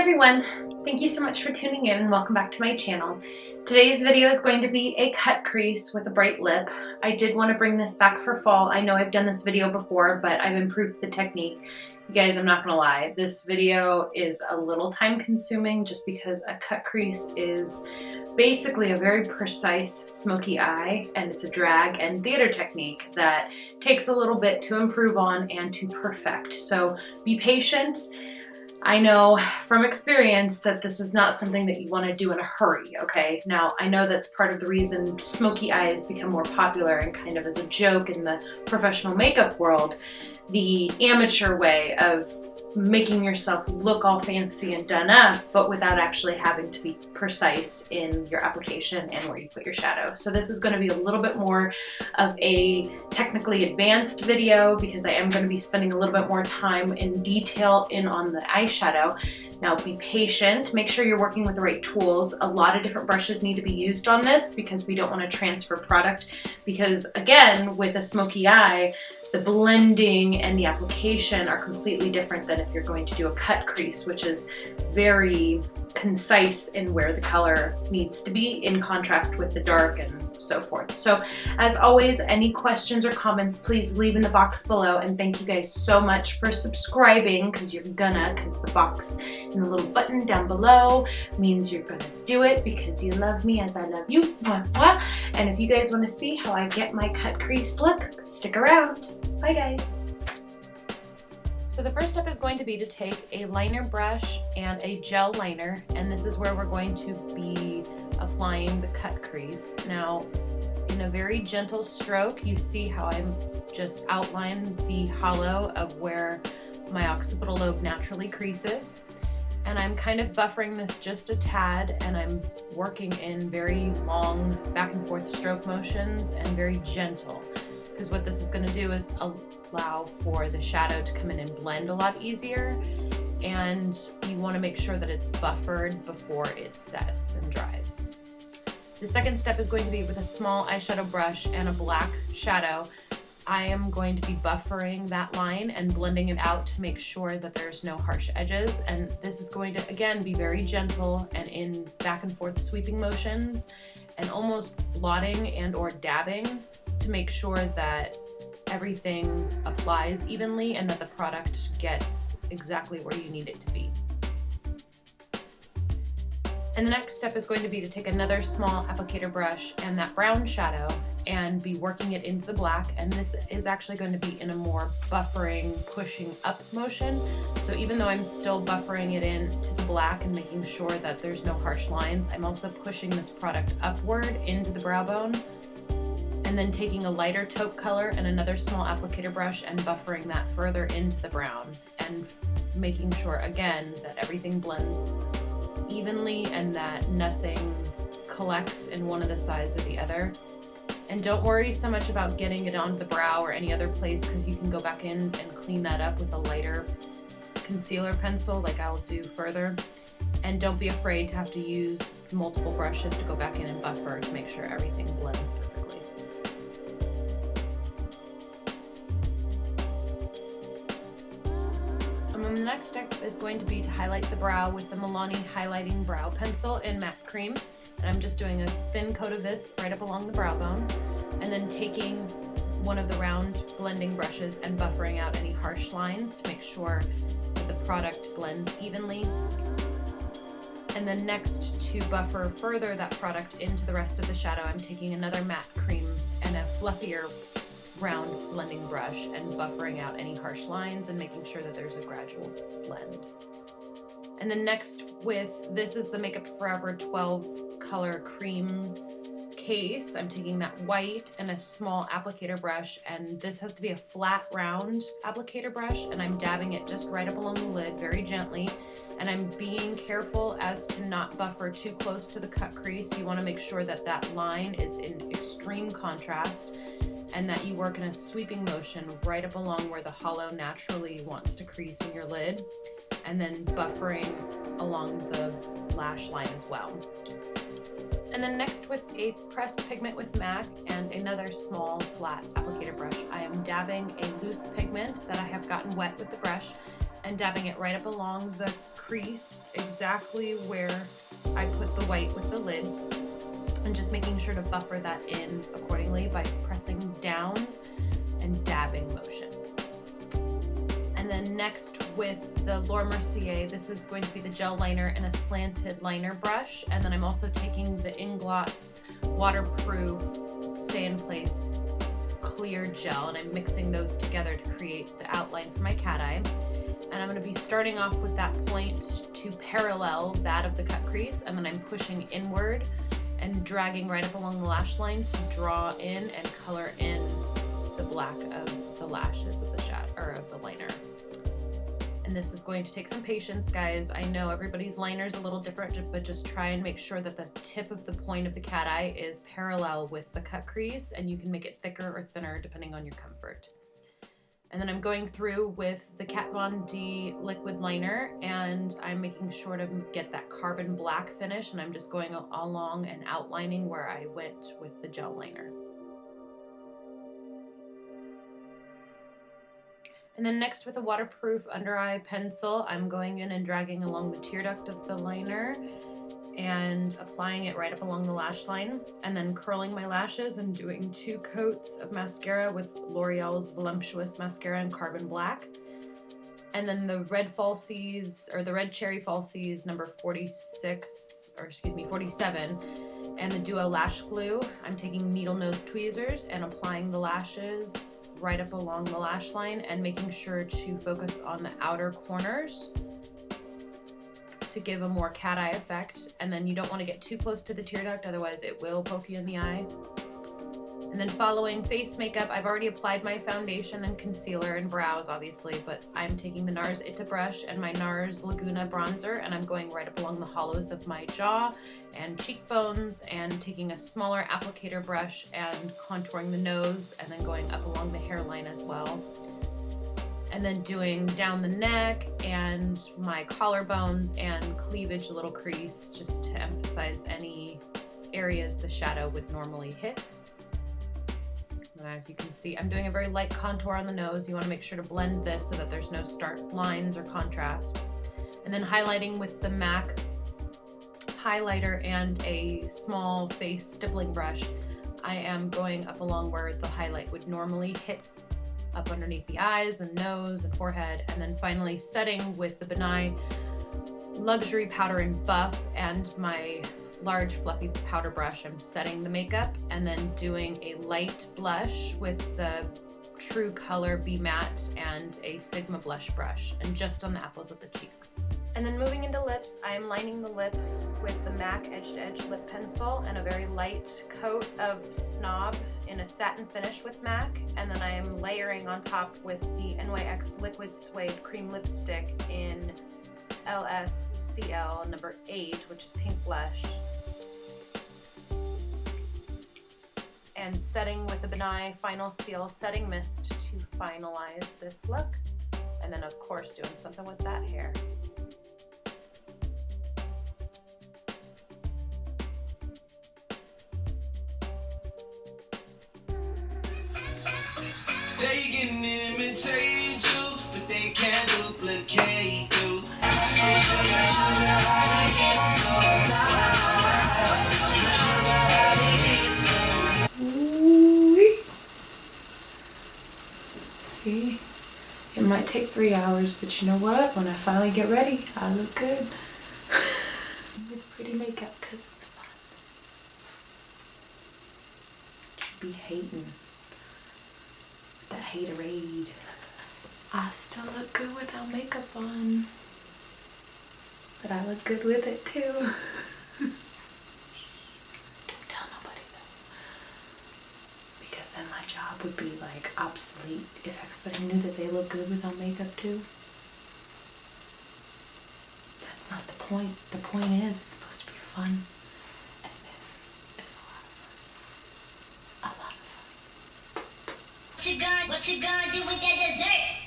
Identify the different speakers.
Speaker 1: everyone, thank you so much for tuning in and welcome back to my channel. Today's video is going to be a cut crease with a bright lip. I did want to bring this back for fall. I know I've done this video before, but I've improved the technique. You guys, I'm not gonna lie, this video is a little time consuming just because a cut crease is basically a very precise smoky eye, and it's a drag and theater technique that takes a little bit to improve on and to perfect. So be patient. I know from experience that this is not something that you want to do in a hurry, okay? Now, I know that's part of the reason smoky eyes become more popular and kind of as a joke in the professional makeup world. The amateur way of making yourself look all fancy and done up, but without actually having to be precise in your application and where you put your shadow. So this is going to be a little bit more of a technically advanced video because I am going to be spending a little bit more time in detail on the eyeshadow. Now be patient, make sure you're working with the right tools. A lot of different brushes need to be used on this because we don't want to transfer product because again, with a smoky eye, the blending and the application are completely different than if you're going to do a cut crease, which is very concise in where the color needs to be in contrast with the dark and so forth. So as always, any questions or comments, please leave in the box below, and thank you guys so much for subscribing because the box and the little button down below means you're gonna do it because you love me as I love you. Mwah, mwah. And if you guys want to see how I get my cut crease look, stick around. Bye guys. So the first step is going to be to take a liner brush and a gel liner, and this is where we're going to be applying the cut crease. Now, in a very gentle stroke, you see how I'm just outlined the hollow of where my occipital lobe naturally creases. And I'm kind of buffering this just a tad, and I'm working in very long back and forth stroke motions and very gentle. Because what this is going to do is allow for the shadow to come in and blend a lot easier, and you want to make sure that it's buffered before it sets and dries. The second step is going to be with a small eyeshadow brush and a black shadow. I am going to be buffering that line and blending it out to make sure that there's no harsh edges, and this is going to again be very gentle and in back and forth sweeping motions and almost blotting and or dabbing to make sure that everything applies evenly and that the product gets exactly where you need it to be. And the next step is going to be to take another small applicator brush and that brown shadow and be working it into the black, and this is actually going to be in a more buffering, pushing up motion. So even though I'm still buffering it into the black and making sure that there's no harsh lines, I'm also pushing this product upward into the brow bone, and then taking a lighter taupe color and another small applicator brush and buffering that further into the brown and making sure again that everything blends evenly and that nothing collects in one of the sides or the other. And don't worry so much about getting it onto the brow or any other place because you can go back in and clean that up with a lighter concealer pencil like I'll do further. And don't be afraid to have to use multiple brushes to go back in and buffer to make sure everything blends perfectly. And the next step is going to be to highlight the brow with the Milani Highlighting Brow Pencil in Matte Cream. And I'm just doing a thin coat of this right up along the brow bone, and then taking one of the round blending brushes and buffering out any harsh lines to make sure that the product blends evenly. And then next, to buffer further that product into the rest of the shadow, I'm taking another matte cream and a fluffier round blending brush and buffering out any harsh lines and making sure that there's a gradual blend. And then next this is the Makeup Forever 12 color cream case. I'm taking that white and a small applicator brush, and this has to be a flat round applicator brush, and I'm dabbing it just right up along the lid very gently, and I'm being careful as to not buffer too close to the cut crease. You want to make sure that that line is in extreme contrast and that you work in a sweeping motion right up along where the hollow naturally wants to crease in your lid, and then buffering along the lash line as well. And then next, with a Pressed Pigment with MAC and another small flat applicator brush, I am dabbing a loose pigment that I have gotten wet with the brush and dabbing it right up along the crease, exactly where I put the white with the lid, and just making sure to buffer that in accordingly by pressing down and dabbing motions. And then next with the Mercier, this is going to be the gel liner and a slanted liner brush. And then I'm also taking the Inglot's waterproof stay in place clear gel, and I'm mixing those together to create the outline for my cat eye. And I'm going to be starting off with that point to parallel that of the cut crease, and then I'm pushing inward and dragging right up along the lash line to draw in and color in the black of the lashes of the of the liner. And this is going to take some patience, guys. I know everybody's liner is a little different, but just try and make sure that the tip of the point of the cat eye is parallel with the cut crease, and you can make it thicker or thinner depending on your comfort. And then I'm going through with the Kat Von D liquid liner, and I'm making sure to get that carbon black finish, and I'm just going along and outlining where I went with the gel liner. And then next with a waterproof under eye pencil, I'm going in and dragging along the tear duct of the liner and applying it right up along the lash line, and then curling my lashes and doing 2 coats of mascara with L'Oreal's Voluptuous Mascara in Carbon Black. And then the red falsies, or the red cherry falsies number 47, and the Duo Lash Glue. I'm taking needle nose tweezers and applying the lashes right up along the lash line and making sure to focus on the outer corners to give a more cat eye effect. And then you don't want to get too close to the tear duct, otherwise it will poke you in the eye. And then following face makeup, I've already applied my foundation and concealer and brows, obviously, but I'm taking the Nars Itta brush and my Nars Laguna bronzer, and I'm going right up along the hollows of my jaw and cheekbones, and taking a smaller applicator brush and contouring the nose, and then going up along the hairline as well. And then doing down the neck and my collarbones and cleavage little crease, just to emphasize any areas the shadow would normally hit. And as you can see, I'm doing a very light contour on the nose. You want to make sure to blend this so that there's no stark lines or contrast. And then highlighting with the MAC highlighter and a small face stippling brush, I am going up along where the highlight would normally hit, up underneath the eyes and nose and forehead, and then finally setting with the Benai Luxury Powder and Buff and my large fluffy powder brush. I'm setting the makeup and then doing a light blush with the True Color Be Matte and a Sigma blush brush, and just on the apples of the cheeks. And then moving into lips, I am lining the lip with the MAC Edge to Edge lip pencil and a very light coat of Snob in a satin finish with MAC, and then I am layering on top with the NYX Liquid Suede Cream Lipstick in LSCL number 8, which is pink blush. And setting with the Benai Final Seal Setting Mist to finalize this look. And then of course doing something with that hair.
Speaker 2: They can imitate you, but they can't duplicate you.
Speaker 1: See, it might take 3 hours, but you know what? When I finally get ready, I look good with pretty makeup, because it's fun. Be hating with that haterade. I still look good without makeup on, but I look good with it too. Don't tell nobody though, because then my job would be like obsolete if everybody knew that they look good without makeup too. That's not the point. The point is it's supposed to be fun, and this is a lot of fun. A lot of fun.
Speaker 3: What you gonna do with that dessert?